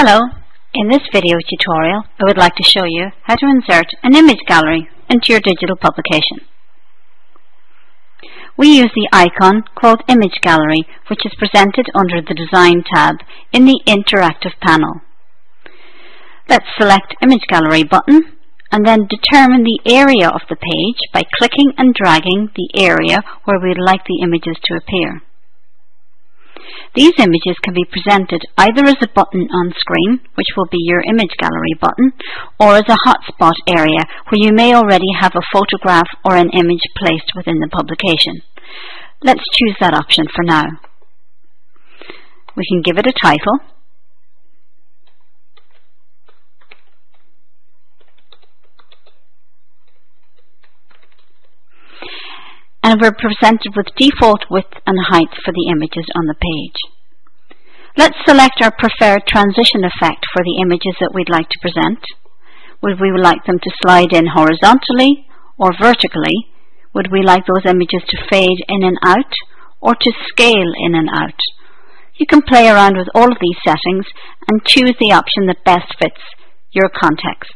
Hello, in this video tutorial I would like to show you how to insert an image gallery into your digital publication. We use the icon called Image Gallery, which is presented under the Design tab in the Interactive panel. Let's select Image Gallery button and then determine the area of the page by clicking and dragging the area where we'd like the images to appear. These images can be presented either as a button on screen, which will be your image gallery button, or as a hotspot area where you may already have a photograph or an image placed within the publication. Let's choose that option for now. We can give it a title. And we're presented with default width and height for the images on the page. Let's select our preferred transition effect for the images that we'd like to present. Would we like them to slide in horizontally or vertically? Would we like those images to fade in and out or to scale in and out? You can play around with all of these settings and choose the option that best fits your context.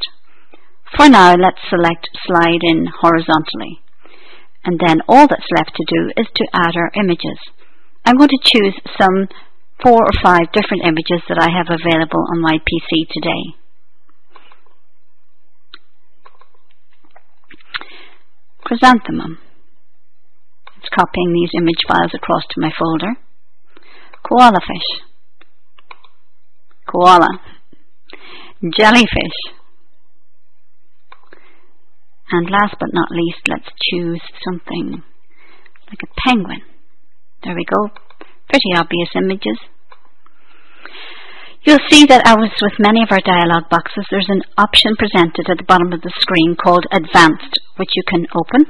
For now, let's select slide in horizontally. And then all that's left to do is to add our images. I'm going to choose some 4 or 5 different images that I have available on my PC today. Chrysanthemum. It's copying these image files across to my folder. Koala fish. Koala. Jellyfish. And last but not least, let's choose something like a penguin. There we go. Pretty obvious images. You'll see that as with many of our dialog boxes, there's an option presented at the bottom of the screen called Advanced, which you can open.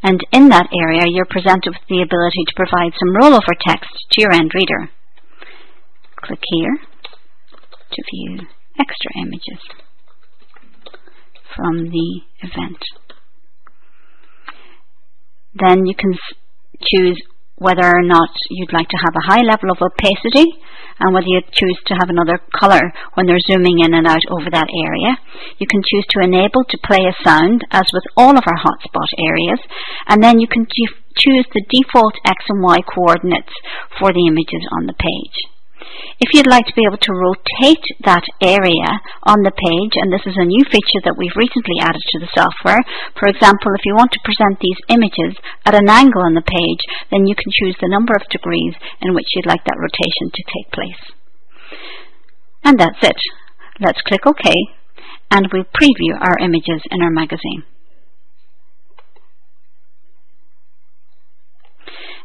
And in that area, you're presented with the ability to provide some rollover text to your end reader. Click here to view extra images from the event. Then you can choose whether or not you'd like to have a high level of opacity and whether you choose to have another color when they're zooming in and out over that area. You can choose to enable to play a sound, as with all of our hotspot areas, and then you can choose the default X and Y coordinates for the images on the page. If you'd like to be able to rotate that area on the page, and this is a new feature that we've recently added to the software, for example, if you want to present these images at an angle on the page, then you can choose the number of degrees in which you'd like that rotation to take place. And that's it. Let's click OK, and we'll preview our images in our magazine.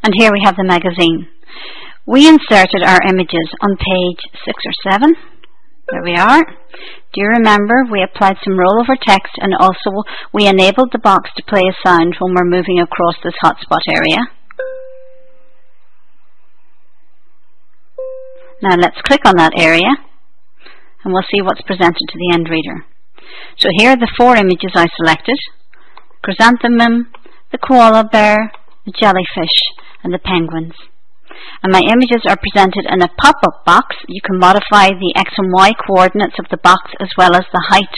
And here we have the magazine. We inserted our images on page 6 or 7. There we are. Do you remember we applied some rollover text and also we enabled the box to play a sound when we're moving across this hotspot area? Now let's click on that area and we'll see what's presented to the end reader. So here are the 4 images I selected: chrysanthemum, the koala bear, the jellyfish and the penguins. And my images are presented in a pop-up box. You can modify the X and Y coordinates of the box as well as the height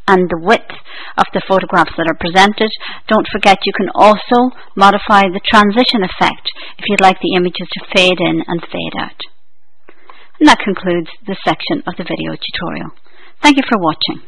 and the width of the photographs that are presented. Don't forget you can also modify the transition effect if you'd like the images to fade in and fade out. And that concludes this section of the video tutorial. Thank you for watching.